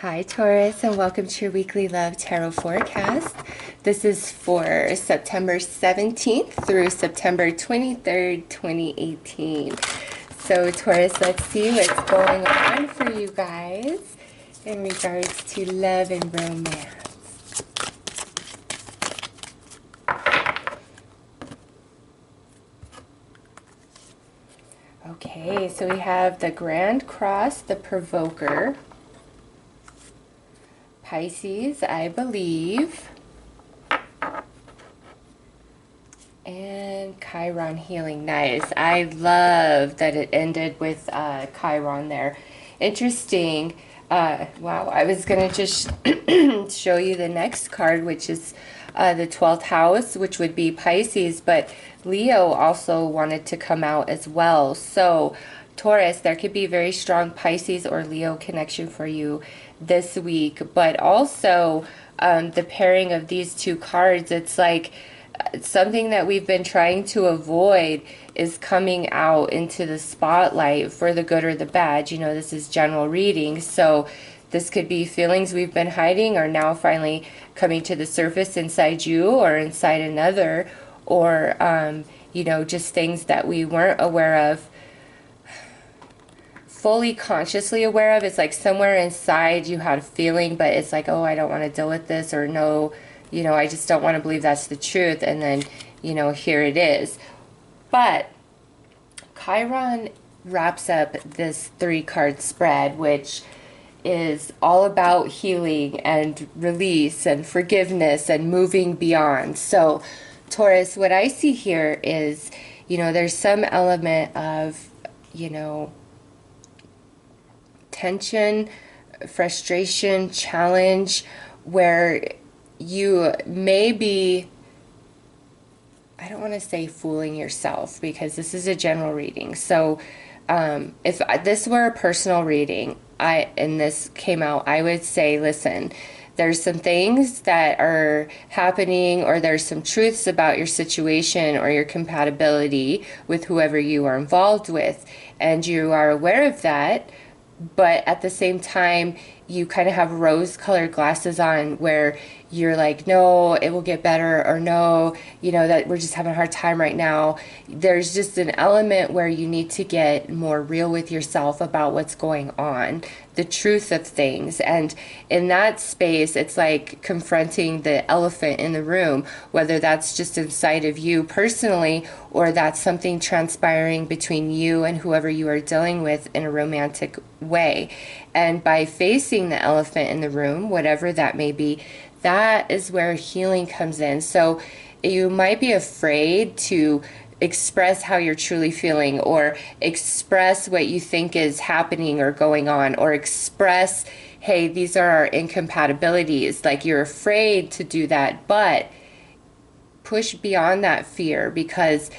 Hi Taurus, and welcome to your weekly love tarot forecast. This is for September 17th through September 23rd, 2018. So Taurus, let's see what's going on for you guys in regards to love and romance. Okay, so we have the Grand Cross, the Provoker, Pisces, I believe, and Chiron healing. Nice. I love that it ended with Chiron there. Interesting. Wow, I was going to just show you the next card, which is the 12th house, which would be Pisces, but Leo also wanted to come out as well. So Taurus, there could be very strong Pisces or Leo connection for you this week, but also the pairing of these two cards, it's like something that we've been trying to avoid is coming out into the spotlight for the good or the bad. You know, this is general reading, so this could be feelings we've been hiding are now finally coming to the surface inside you or inside another, or you know, just things that we weren't aware of, fully consciously aware of. It's like somewhere inside you had a feeling, but it's like, oh, I don't want to deal with this, or no, you know, I just don't want to believe that's the truth, and then, you know, here it is. But Chiron wraps up this 3-card spread, which is all about healing and release and forgiveness and moving beyond. So Taurus, what I see here is, you know, there's some element of, you know, tension, frustration, challenge, where you may be, I don't want to say fooling yourself, because this is a general reading. So if this were a personal reading, and this came out, I would say, listen, there's some things that are happening, or there's some truths about your situation or your compatibility with whoever you are involved with, and you are aware of that. But at the same time, you kind of have rose-colored glasses on, where you're like, no, it will get better, or no, you know, that we're just having a hard time right now. There's just an element where you need to get more real with yourself about what's going on, the truth of things. And in that space, it's like confronting the elephant in the room, whether that's just inside of you personally, or that's something transpiring between you and whoever you are dealing with in a romantic way. And by facing the elephant in the room, whatever that may be, that is where healing comes in. So you might be afraid to express how you're truly feeling, or express what you think is happening or going on, or express, hey, these are our incompatibilities. Like, you're afraid to do that, but push beyond that fear, because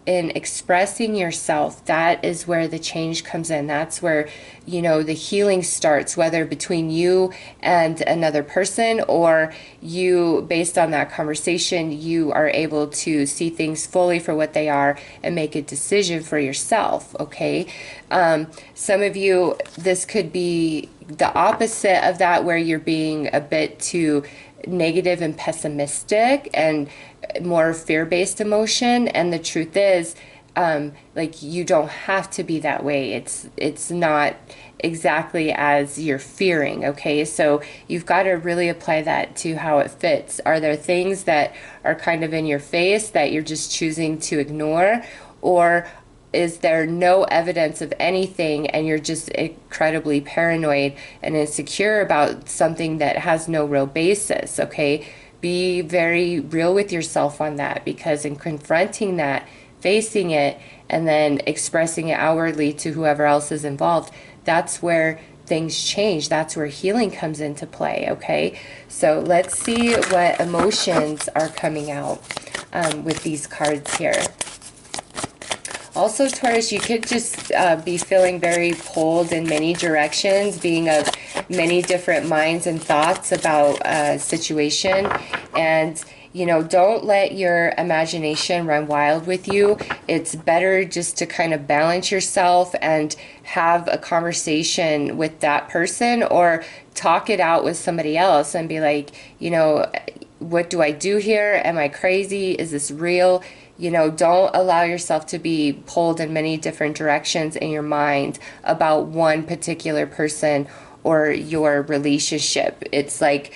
in expressing yourself, that is where the change comes in. That's where, you know, the healing starts, whether between you and another person, or you, based on that conversation, you are able to see things fully for what they are and make a decision for yourself. Okay. Some of you, this could be the opposite of that, where you're being a bit too negative and pessimistic and more fear-based emotion. And the truth is, like, you don't have to be that way. It's not exactly as you're fearing. Okay, so you've got to really apply that to how it fits. Are there things that are kind of in your face that you're just choosing to ignore, or is there no evidence of anything and you're just incredibly paranoid and insecure about something that has no real basis? Okay, be very real with yourself on that, because in confronting that, facing it, and then expressing it outwardly to whoever else is involved, that's where things change. That's where healing comes into play. Okay, so let's see what emotions are coming out with these cards here. Also, Taurus, you could just be feeling very pulled in many directions, being of many different minds and thoughts about a situation. And you know, don't let your imagination run wild with you. It's better just to kind of balance yourself and have a conversation with that person, or talk it out with somebody else and be like, you know, what do I do here? Am I crazy? Is this real? You know, don't allow yourself to be pulled in many different directions in your mind about one particular person or your relationship. It's like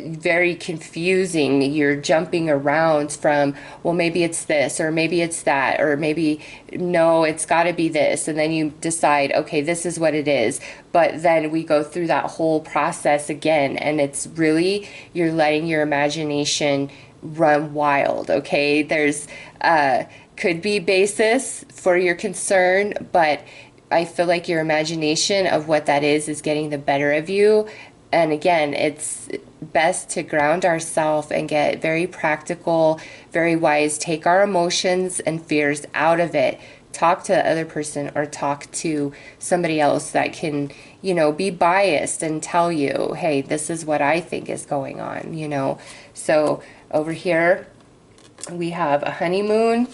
very confusing. You're jumping around from, well, maybe it's this, or maybe it's that, or maybe no, it's got to be this. And then you decide, okay, this is what it is. But then we go through that whole process again. And it's really, you're letting your imagination run wild. Okay. There's, could be basis for your concern, but I feel like your imagination of what that is getting the better of you. And again, it's best to ground ourselves and get very practical, very wise, take our emotions and fears out of it. Talk to the other person, or talk to somebody else that can, you know, be biased and tell you, hey, this is what I think is going on, you know. So over here, we have a honeymoon,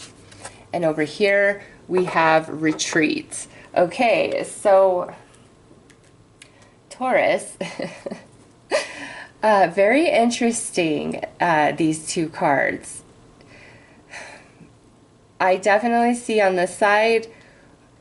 and over here, we have retreat. Okay, so Taurus, very interesting, these two cards. I definitely see on this side,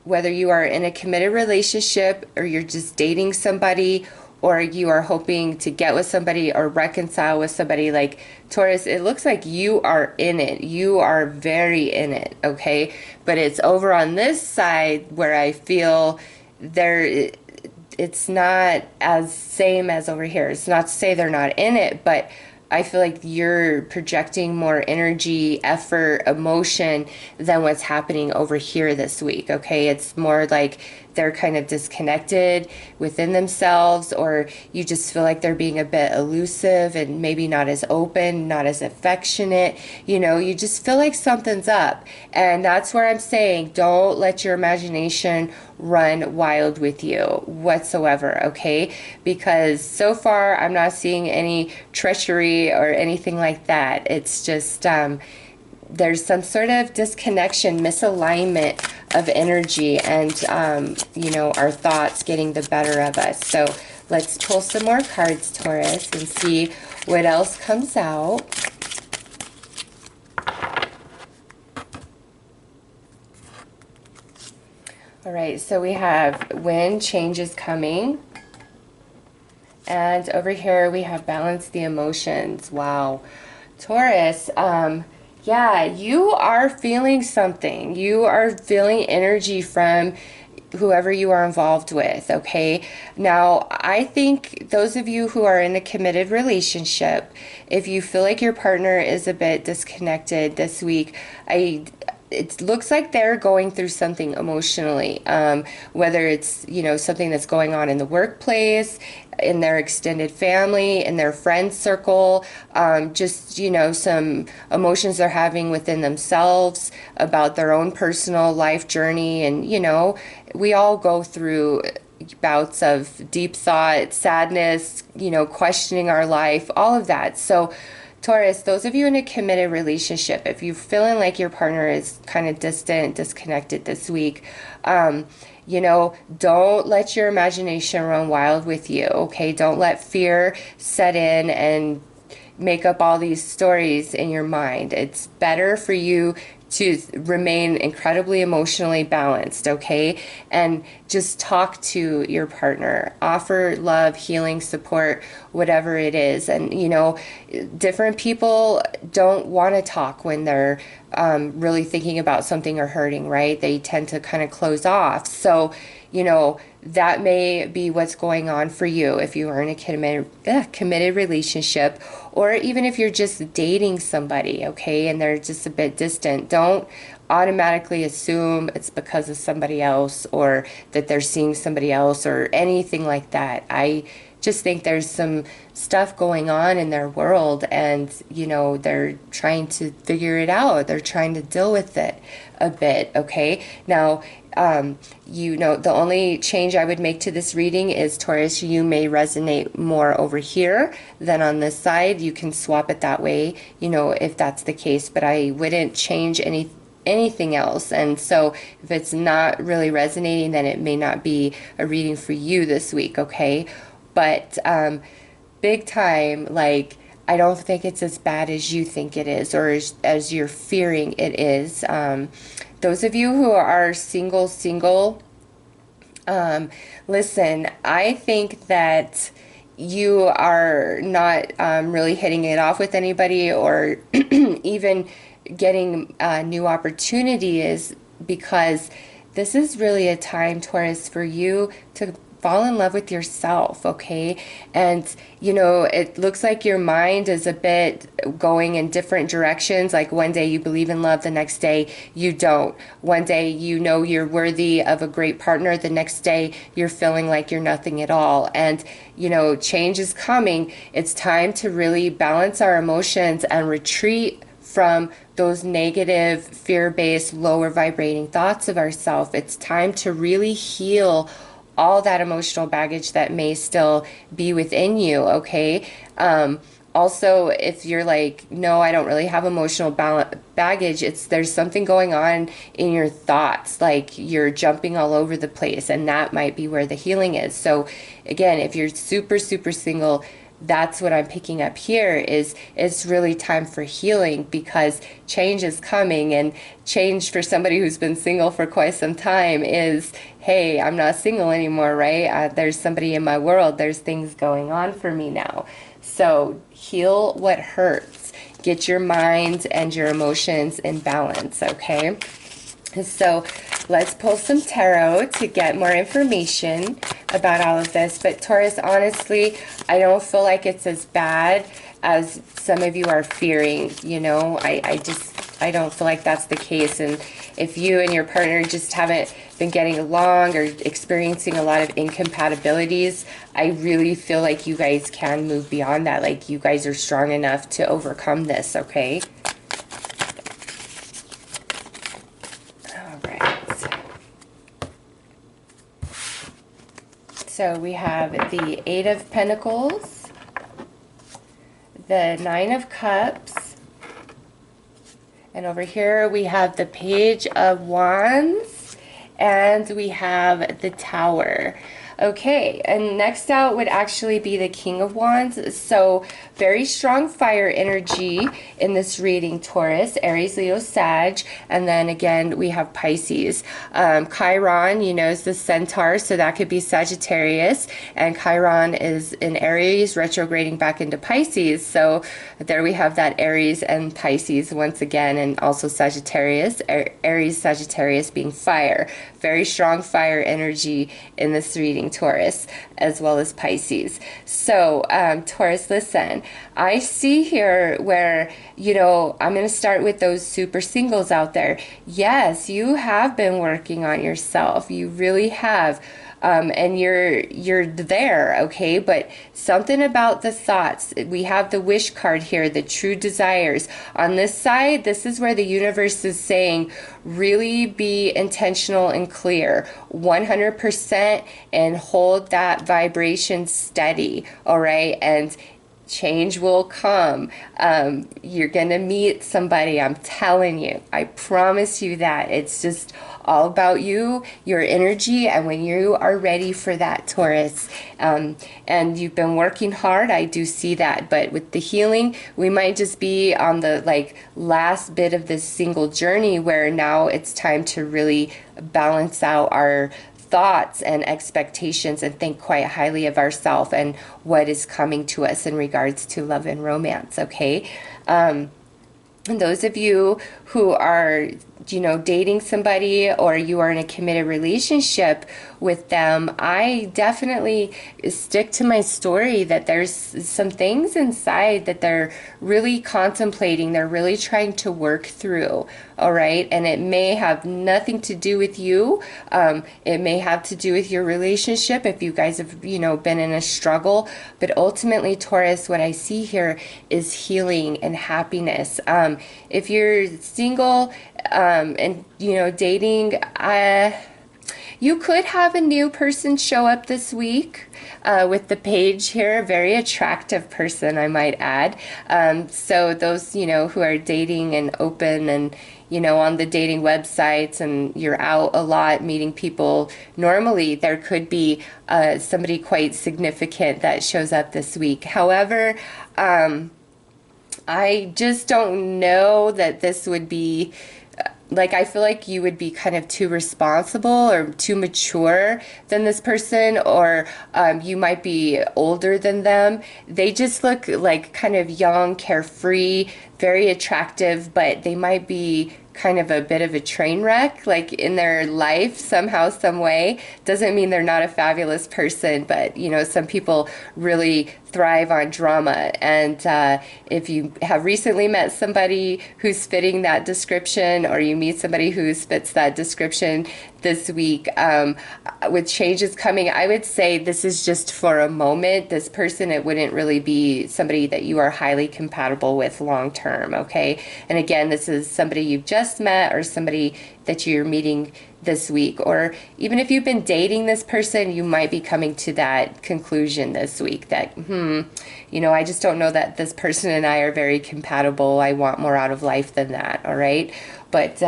whether you are in a committed relationship or you're just dating somebody, or you are hoping to get with somebody or reconcile with somebody, like Taurus, it looks like you are in it. You are very in it, okay? But it's over on this side where I feel there, it's not as same as over here. It's not to say they're not in it, but I feel like you're projecting more energy, effort, emotion than what's happening over here this week, okay? It's more like they're kind of disconnected within themselves, or you just feel like they're being a bit elusive and maybe not as open, not as affectionate. You know, you just feel like something's up. And that's where I'm saying, don't let your imagination run wild with you whatsoever, okay? Because so far I'm not seeing any treachery or anything like that. It's just there's some sort of disconnection, misalignment of energy, and you know, our thoughts getting the better of us. So let's pull some more cards, Taurus, and see what else comes out. All right, so we have when change is coming. And over here we have balance the emotions. Wow. Taurus, yeah, you are feeling something. You are feeling energy from whoever you are involved with, okay? Now, I think those of you who are in a committed relationship, if you feel like your partner is a bit disconnected this week, it looks like they're going through something emotionally, whether it's, you know, something that's going on in the workplace, in their extended family, in their friend circle, just, you know, some emotions they're having within themselves about their own personal life journey. And, you know, we all go through bouts of deep thought, sadness, you know, questioning our life, all of that. So Taurus, those of you in a committed relationship, if you're feeling like your partner is kind of distant, disconnected this week, you know, don't let your imagination run wild with you, okay? Don't let fear set in and make up all these stories in your mind. It's better for you to remain incredibly emotionally balanced, okay? And just talk to your partner. Offer love, healing, support, whatever it is. And, you know, different people don't want to talk when they're really thinking about something or hurting, right? They tend to kind of close off. So, you know, that may be what's going on for you if you are in a committed relationship, or even if you're just dating somebody, okay, and they're just a bit distant. Don't automatically assume it's because of somebody else, or that they're seeing somebody else, or anything like that. I just think there's some stuff going on in their world, and you know, they're trying to figure it out. They're trying to deal with it a bit. Okay, now you know, the only change I would make to this reading is, Taurus, you may resonate more over here than on this side. You can swap it that way, you know, if that's the case, but I wouldn't change anything else. And so if it's not really resonating, then it may not be a reading for you this week. Okay, but big time, like, I don't think it's as bad as you think it is, or as you're fearing it is. Those of you who are single, listen, I think that you are not really hitting it off with anybody, or even getting new opportunities, because this is really a time, Taurus, for you to fall in love with yourself. Okay, and you know, it looks like your mind is a bit going in different directions. Like, one day you believe in love, the next day you don't. One day you know you're worthy of a great partner, the next day you're feeling like you're nothing at all. And you know, change is coming. It's time to really balance our emotions and retreat from those negative, fear-based, lower vibrating thoughts of ourselves. It's time to really heal all that emotional baggage that may still be within you. Okay, also, if you're like, no, I don't really have emotional baggage, there's something going on in your thoughts, like you're jumping all over the place, and that might be where the healing is. So again, if you're super single, that's what I'm picking up here, is it's really time for healing, because change is coming. And change for somebody who's been single for quite some time is, hey, I'm not single anymore, right? There's somebody in my world. There's things going on for me now. So heal what hurts. Get your mind and your emotions in balance, okay? So let's pull some tarot to get more information about all of this. But Taurus, honestly, I don't feel like it's as bad as some of you are fearing. You know, I don't feel like that's the case. And if you and your partner just haven't been getting along, or experiencing a lot of incompatibilities, I really feel like you guys can move beyond that. Like, you guys are strong enough to overcome this, okay? So we have the Eight of Pentacles, the Nine of Cups, and over here we have the Page of Wands, and we have the Tower. Okay, and next out would actually be the King of Wands. So very strong fire energy in this reading, Taurus, Aries, Leo, Sag, and then again we have Pisces. Chiron, you know, is the centaur, so that could be Sagittarius, and Chiron is in Aries, retrograding back into Pisces. So there we have that Aries and Pisces once again, and also Sagittarius, Aries, Sagittarius being fire. Very strong fire energy in this reading, Taurus, as well as Pisces. So Taurus, listen, I see here where, you know, I'm going to start with those super singles out there. Yes, you have been working on yourself. You really have. And you're there, okay? But something about the thoughts. We have the wish card here, the true desires. On this side, this is where the universe is saying, really be intentional and clear, 100%, and hold that vibration steady, all right? And change will come. You're gonna meet somebody, I'm telling you. I promise you that. It's just all about you, your energy, and when you are ready for that, Taurus. And you've been working hard, I do see that, but with the healing, we might just be on the last bit of this single journey, where now it's time to really balance out our thoughts and expectations and think quite highly of ourselves and what is coming to us in regards to love and romance, okay? And those of you who are dating somebody or you are in a committed relationship with them, I definitely stick to my story that there's some things inside that they're really contemplating, they're really trying to work through, all right? And it may have nothing to do with you. It may have to do with your relationship if you guys have, been in a struggle. But ultimately, Taurus, what I see here is healing and happiness. If you're single and, dating, you could have a new person show up this week with the page here, a very attractive person, I might add. So those, who are dating and open and, on the dating websites and you're out a lot meeting people, normally there could be somebody quite significant that shows up this week. However, I just don't know that this would be I feel like you would be kind of too responsible or too mature than this person, or you might be older than them. They just look like kind of young, carefree, very attractive, but they might be kind of a bit of a train wreck, like in their life somehow, some way. Doesn't mean they're not a fabulous person, but some people really thrive on drama. And if you have recently met somebody who's fitting that description, or you meet somebody who fits that description this week, with changes coming, I would say this is just for a moment. This person, it wouldn't really be somebody that you are highly compatible with long term, okay? And again, this is somebody you've just met or somebody that you're meeting this week. Or even if you've been dating this person, you might be coming to that conclusion this week that, I just don't know that this person and I are very compatible. I want more out of life than that, all right? But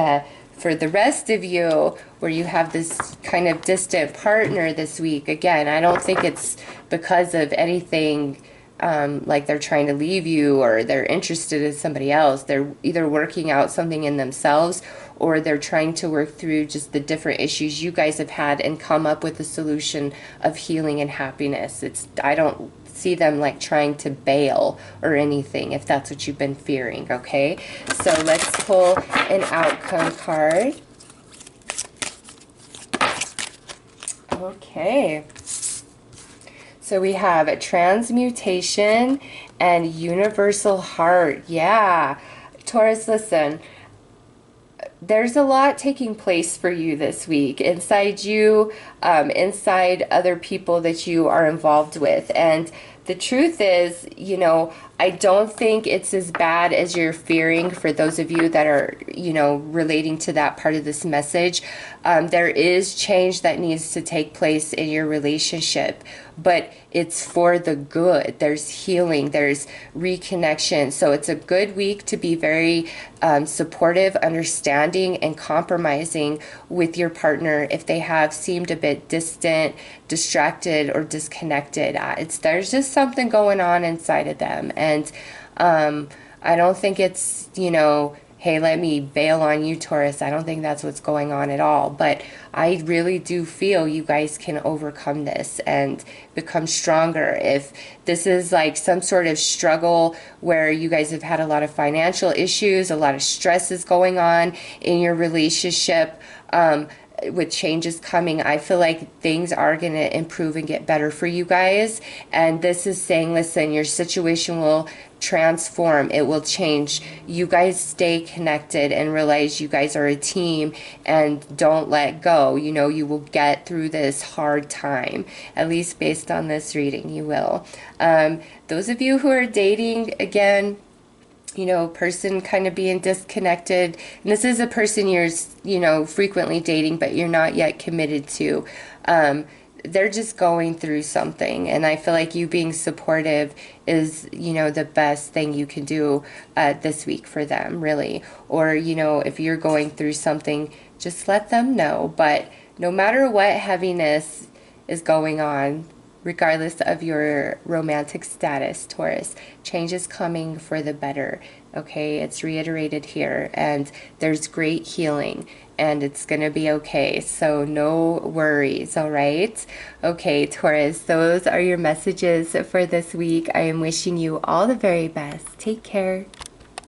for the rest of you, where you have this kind of distant partner this week, again, I don't think it's because of anything like they're trying to leave you or they're interested in somebody else. They're either working out something in themselves or they're trying to work through just the different issues you guys have had and come up with a solution of healing and happiness. I don't see them like trying to bail or anything, if that's what you've been fearing, okay? So let's pull an outcome card. Okay. So we have a transmutation and universal heart. Yeah. Taurus, listen. There's a lot taking place for you this week inside you, inside other people that you are involved with. And the truth is, I don't think it's as bad as you're fearing for those of you that are, relating to that part of this message. There is change that needs to take place in your relationship, but it's for the good. There's healing, there's reconnection. So it's a good week to be very supportive, understanding, and compromising with your partner if they have seemed a bit distant, distracted, or disconnected. There's just something going on inside of them. And I don't think it's, hey, let me bail on you, Taurus. I don't think that's what's going on at all. But I really do feel you guys can overcome this and become stronger. If this is like some sort of struggle where you guys have had a lot of financial issues, a lot of stress is going on in your relationship, with changes coming, I feel like things are going to improve and get better for you guys. And this is saying, listen, your situation will transform. It will change. You guys stay connected and realize you guys are a team and don't let go. You will get through this hard time. At least based on this reading, you will. Those of you who are dating, again, person kind of being disconnected. And this is a person you're, frequently dating, but you're not yet committed to. They're just going through something. And I feel like you being supportive is, the best thing you can do this week for them, really. Or, if you're going through something, just let them know. But no matter what heaviness is going on, regardless of your romantic status, Taurus, change is coming for the better, okay? It's reiterated here, and there's great healing, and it's going to be okay, so no worries, all right? Okay, Taurus, those are your messages for this week. I am wishing you all the very best. Take care.